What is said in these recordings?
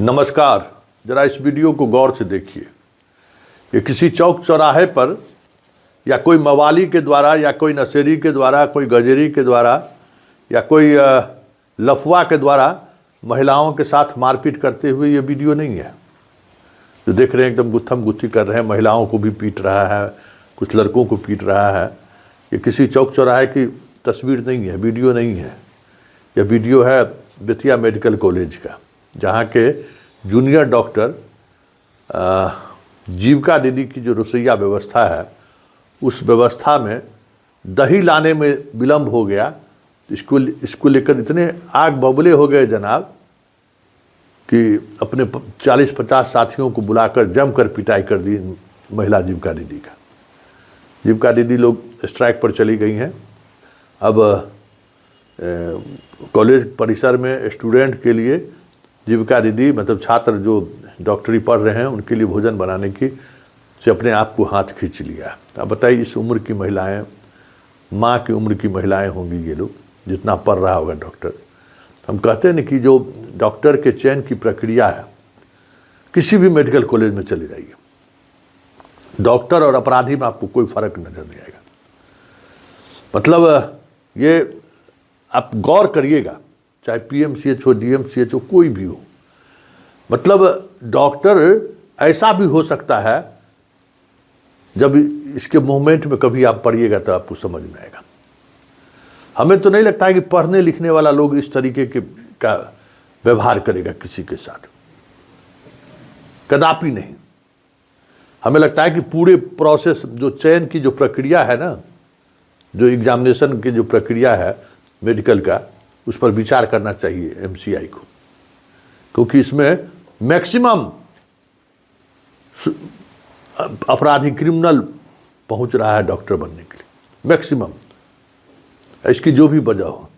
नमस्कार, जरा इस वीडियो को गौर से देखिए। ये किसी चौक चौराहे पर या कोई मवाली के द्वारा या कोई नशेरी के द्वारा, कोई गजेरी के द्वारा या कोई लफुआ के द्वारा महिलाओं के साथ मारपीट करते हुए ये वीडियो नहीं है। जो देख रहे हैं एकदम गुत्थम गुत्थी कर रहे हैं, महिलाओं को भी पीट रहा है, कुछ लड़कों को पीट रहा है। ये किसी चौक चौराहे की तस्वीर नहीं है, वीडियो नहीं है। यह वीडियो है बेतिया मेडिकल कॉलेज का, जहाँ के जूनियर डॉक्टर जीविका दीदी की जो रसोईया व्यवस्था है, उस व्यवस्था में दही लाने में विलम्ब हो गया। इसको लेकर इतने आग बबूले हो गए जनाब कि अपने 40-50 साथियों को बुलाकर जमकर पिटाई कर दी महिला जीविका दीदी का। जीविका दीदी लोग स्ट्राइक पर चली गई हैं। अब कॉलेज परिसर में स्टूडेंट के लिए जीविका दीदी मतलब छात्र जो डॉक्टरी पढ़ रहे हैं उनके लिए भोजन बनाने की से अपने आप को हाथ खींच लिया। अब बताइए, इस उम्र की महिलाएं, माँ की उम्र की महिलाएं होंगी ये लोग, जितना पढ़ रहा होगा डॉक्टर। हम कहते हैं ना कि जो डॉक्टर के चयन की प्रक्रिया है, किसी भी मेडिकल कॉलेज में चले जाइए, डॉक्टर और अपराधी में आपको कोई फर्क नजर नहीं आएगा। मतलब ये आप गौर करिएगा, चाहे पीएमसीएच हो, डीएमसीएच हो, कोई भी हो। मतलब डॉक्टर ऐसा भी हो सकता है, जब इसके मूवमेंट में कभी आप पढ़िएगा तो आपको समझ में आएगा। हमें तो नहीं लगता है कि पढ़ने लिखने वाला लोग इस तरीके के का व्यवहार करेगा किसी के साथ, कदापि नहीं। हमें लगता है कि पूरे प्रोसेस, जो चयन की जो प्रक्रिया है ना, जो एग्जामिनेशन की जो प्रक्रिया है मेडिकल का, उस पर विचार करना चाहिए एमसीआई को, क्योंकि इसमें मैक्सिमम अपराधी क्रिमिनल पहुंच रहा है डॉक्टर बनने के लिए, मैक्सिमम। इसकी जो भी वजह हो,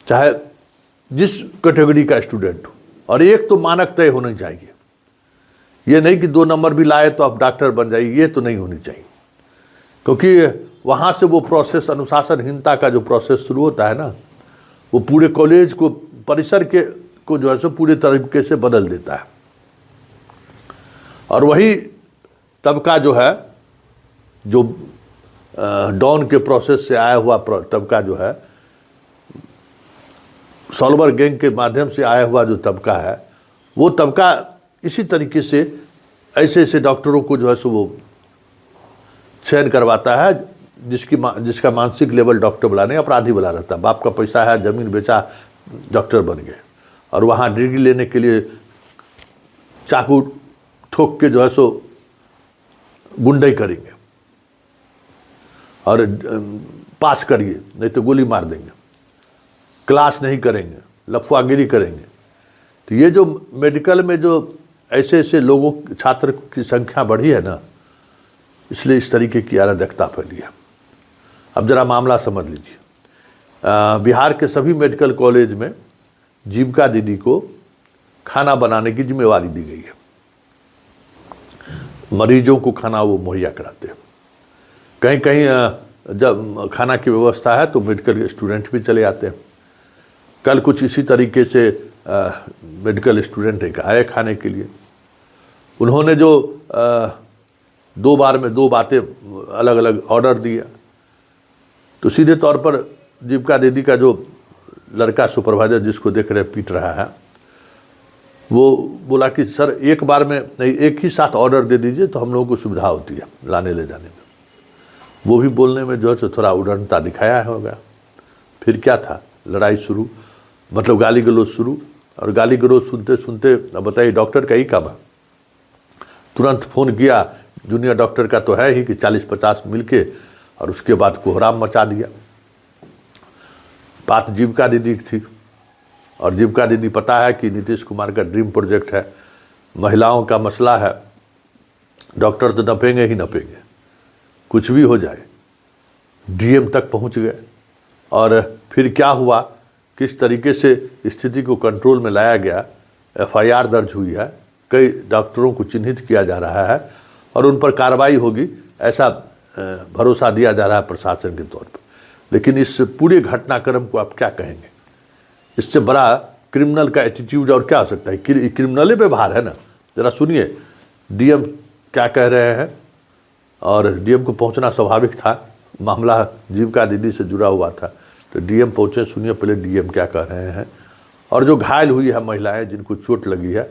चाहे जिस कैटेगरी का स्टूडेंट हो, और एक तो मानक तय होना चाहिए। ये नहीं कि 2 नंबर भी लाए तो आप डॉक्टर बन जाइए, ये तो नहीं होनी चाहिए। क्योंकि वहाँ से वो प्रोसेस, अनुशासनहीनता का जो प्रोसेस शुरू होता है ना, वो पूरे कॉलेज को, परिसर को जो है सो पूरे तरीके से बदल देता है। और वही तबका जो है, जो डॉन के प्रोसेस से आया हुआ तबका जो है, सॉल्वर गैंग के माध्यम से आया हुआ जो तबका है, वो तबका इसी तरीके से ऐसे ऐसे डॉक्टरों को जो है सो वो चयन करवाता है, जिसका मानसिक लेवल डॉक्टर वाला नहीं, अपराधी वाला रहता है। बाप का पैसा है, जमीन बेचा, डॉक्टर बन गए, और वहाँ डिग्री लेने के लिए चाकू ठोक के जो है सो गुंडई करेंगे, और पास करिए नहीं तो गोली मार देंगे, क्लास नहीं करेंगे, लफुआगिरी करेंगे। तो ये जो मेडिकल में जो ऐसे ऐसे लोगों, छात्र की संख्या बढ़ी है ना, इसलिए इस तरीके की अराजकता फैली है। अब जरा मामला समझ लीजिए। बिहार के सभी मेडिकल कॉलेज में जीविका दीदी को खाना बनाने की जिम्मेवारी दी गई है। मरीजों को खाना वो मुहैया कराते हैं। कहीं कहीं जब खाना की व्यवस्था है तो मेडिकल स्टूडेंट भी चले आते हैं। कल कुछ इसी तरीके से मेडिकल स्टूडेंट एक आए खाने के लिए। उन्होंने जो 2 बार में 2 बातें अलग अलग ऑर्डर दिया, तो सीधे तौर पर जीविका दीदी का जो लड़का सुपरवाइजर, जिसको देख रहे पीट रहा है, वो बोला कि सर एक बार में नहीं, एक ही साथ ऑर्डर दे दीजिए तो हम लोगों को सुविधा होती है लाने ले जाने में। वो भी बोलने में जो है थोड़ा उड़नता दिखाया होगा। फिर क्या था, लड़ाई शुरू, मतलब गाली गलौज शुरू। और गाली गलौज सुनते सुनते, अब बताइए डॉक्टर का ही काम है, तुरंत फ़ोन किया जूनियर डॉक्टर का तो है ही कि 40-50 मिलके, और उसके बाद कोहराम मचा दिया। बात जीविका दीदी की थी, और जीविका दीदी पता है कि नीतीश कुमार का ड्रीम प्रोजेक्ट है, महिलाओं का मसला है, डॉक्टर तो नपेंगे ही नपेंगे, कुछ भी हो जाए। डीएम तक पहुंच गए, और फिर क्या हुआ, किस तरीके से स्थिति को कंट्रोल में लाया गया। एफआईआर दर्ज हुई है, कई डॉक्टरों को चिन्हित किया जा रहा है, और उन पर कार्रवाई होगी, ऐसा भरोसा दिया जा रहा है प्रशासन के तौर पर। लेकिन इस पूरे घटनाक्रम को आप क्या कहेंगे? इससे बड़ा क्रिमिनल का एटीट्यूड और क्या हो सकता है? क्रिमिनल व्यवहार है ना। जरा सुनिए डीएम क्या कह रहे हैं, और डीएम को पहुंचना स्वाभाविक था, मामला जीविका दीदी से जुड़ा हुआ था, तो डीएम पहुंचे। सुनिए पहले डीएम क्या कह रहे हैं, और जो घायल हुई है महिलाएं जिनको चोट लगी है,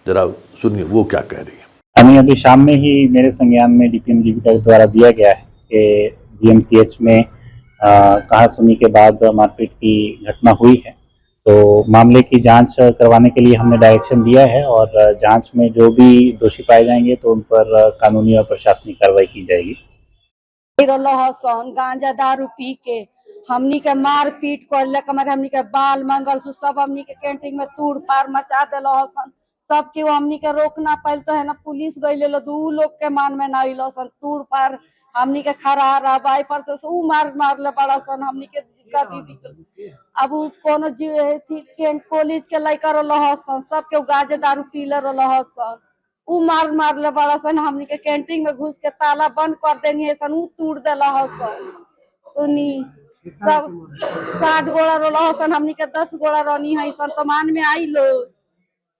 जरा सुनिए वो क्या कह रही है। अभी शाम में ही मेरे संज्ञान में डीपीएम जीविका के द्वारा दिया गया है कि डीएमसीएच में कहा सुनी के बाद मारपीट की घटना हुई है, तो मामले की जांच करवाने के लिए हमने डायरेक्शन दिया है, और जांच में जो भी दोषी पाए जाएंगे तो उन पर कानूनी और प्रशासनिक कार्रवाई की जाएगी। गांजा दारू पी के हमनी के मार पीट कर हमनी के बाल मंगलसूत्र सब हमनी के कैंटीन में तोड़ पार मचा दिल हसन। सबके हमनी के रोकना पहल तो है ना, पुलिस गई दू लोग के मान में ना सन, तोड़ पार हमनी के खड़ा रहा बाई पर से ऊ मार ले बड़ा सन हमनी के दीदी के। अब कोनो कॉलेज के लड़का रहसन, सबके गांजे दारू पीले रहसन, ऊ मार ले बड़ा सन हमनी के कैंटीन में घुस के ताला बंद कर देनी है सन, ऊ तोड़ देला हसन। सुनी सब 60 गोड़ा रोला हसन, हमनी के 10 गोड़ा रहनी है सन, तो मान में आई लो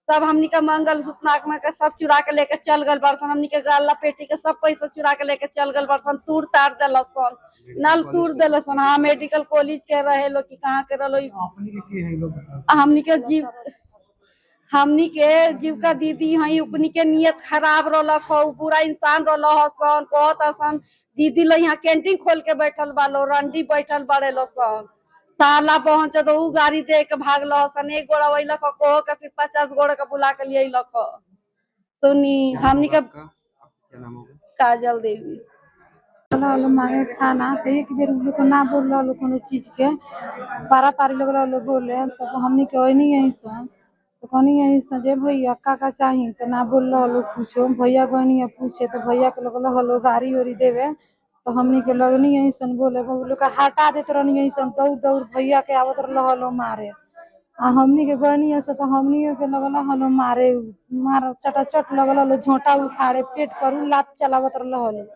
सब हमनी के मंगलसूत्र नाक में के सब चुरा के लेके चल गल बरसन, हमनी के गाला पेटी के सब पैसा चुरा के लेके चल गल बरसन, तूड़ ताड़ देलसन, नल तूड़ देलसन। हाँ मेडिकल कॉलेज के रहे लो कि कहाँ के रहो, हमनी के जीविका दीदी हई, अपनी के नियत खराब रोलक हो, बुरा इंसान रोल हसन, कहत हसन दीदी लो यहाँ कैंटीन खोल के बैठल बालो, रंडी बैठल बड़े लो सन, साला पहुंचे तो ऊ गाड़ी दे के भाग सन, 1 गोड़ा वही लख कहो के फिर 50 गोड़ा का बुला के लिए लख। सुनी हमनी का काजल देवी मांगे खाना तो एक बेर लोग ना बोल रहा कोनो चीज के पारा पारी लोग बोले, तो हमनी के नहीं यही सन, तो कहनी यही सन जे भैया का चाहिए, तो ना बोल रहा लोग पूछो, भैया को नहीं पूछे तो भैया के लोग हलो गाड़ी ओरी देवे, तो हमनी के लोग नहीं यही सन बोले, लोग हटा देते रहनी यही सन, दौड़ दौड़ भैया के आवत हलो मारे, आ हमनी के गनी से तो हमनी के लगल हलो मारे, मार चटाचट लगल हलो झोंटा उखाड़े पेट पर लात चलावत हलो,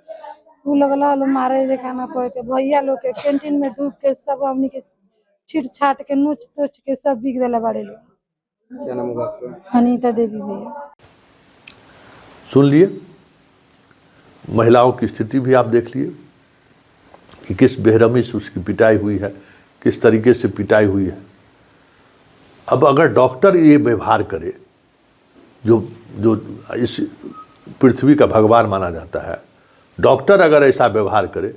ऊ लगल हलो मारे देखा ना कहे के भैया लोग के कैंटीन में डूब के सब हमनी के छीट छाट के नोच तोच के सब बिक देला बाड़े लोग। क्या नाम होगा आपका? अनीता देवी भैया। सुन लिए, महिलाओं की स्थिति भी आप देख लिए कि किस बेरहमी से उसकी पिटाई हुई है, किस तरीके से पिटाई हुई है। अब अगर डॉक्टर ये व्यवहार करे, जो इस पृथ्वी का भगवान माना जाता है, डॉक्टर अगर ऐसा व्यवहार करे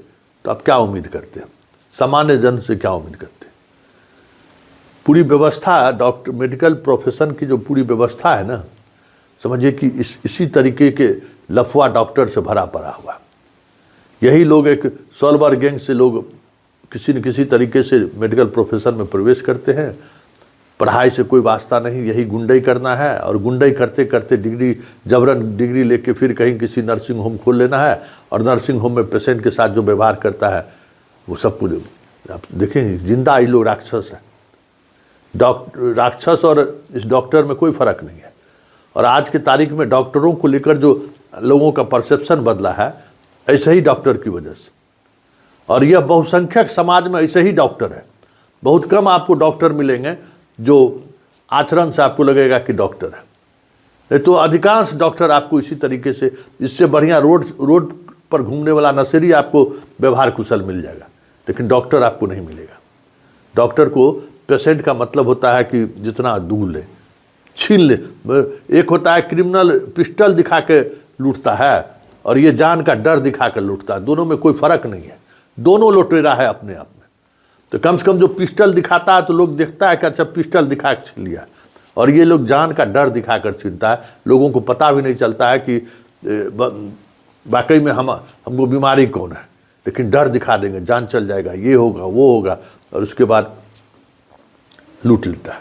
तो आप क्या उम्मीद करते हैं? सामान्य जन से क्या उम्मीद करते हैं? पूरी व्यवस्था, डॉक्टर मेडिकल प्रोफेशन की जो पूरी व्यवस्था है ना, समझिए कि इसी तरीके के लफुआ डॉक्टर से भरा पड़ा हुआ। यही लोग, एक सॉल्वर गैंग से लोग किसी न किसी तरीके से मेडिकल प्रोफेशन में प्रवेश करते हैं, पढ़ाई से कोई वास्ता नहीं, यही गुंडई करना है, और गुंडई करते करते जबरन डिग्री लेके फिर कहीं किसी नर्सिंग होम खोल लेना है, और नर्सिंग होम में पेशेंट के साथ जो व्यवहार करता है वो सब कुछ आप देखें, जिंदा ये लोग राक्षस है। राक्षस और इस डॉक्टर में कोई फर्क नहीं है। और आज की तारीख में डॉक्टरों को लेकर जो लोगों का परसेप्शन बदला है, ऐसे ही डॉक्टर की वजह से। और यह बहुसंख्यक समाज में ऐसे ही डॉक्टर है। बहुत कम आपको डॉक्टर मिलेंगे जो आचरण से आपको लगेगा कि डॉक्टर है, तो अधिकांश डॉक्टर आपको इसी तरीके से, इससे बढ़िया रोड पर घूमने वाला नशेड़ी आपको व्यवहार कुशल मिल जाएगा, लेकिन डॉक्टर आपको नहीं मिलेगा। डॉक्टर को पेशेंट का मतलब होता है कि जितना दूर ले, छीन ले। एक होता है क्रिमिनल पिस्टल दिखा के लूटता है, और ये जान का डर दिखा कर लूटता है। दोनों में कोई फर्क नहीं है, दोनों लुटेरा है अपने आप में। तो कम से कम जो पिस्टल दिखाता है तो लोग देखता है कि अच्छा पिस्टल दिखा के छीन लिया, और ये लोग जान का डर दिखाकर छीनता है। लोगों को पता भी नहीं चलता है कि वाकई में हमको बीमारी कौन है, लेकिन डर दिखा देंगे, जान चल जाएगा, ये होगा वो होगा, और उसके बाद लूट लेता है।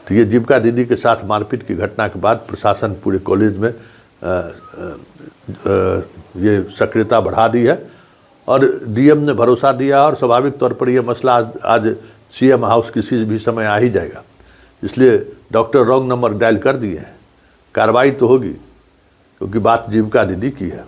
तो ये जीविका दीदी के साथ मारपीट की घटना के बाद प्रशासन पूरे कॉलेज में ये सक्रियता बढ़ा दी है, और डीएम ने भरोसा दिया, और स्वाभाविक तौर पर यह मसला आज सीएम हाउस किसी भी समय आ ही जाएगा। इसलिए डॉक्टर रॉन्ग नंबर डायल कर दिए हैं, कार्रवाई तो होगी, क्योंकि बात जीविका दीदी की है।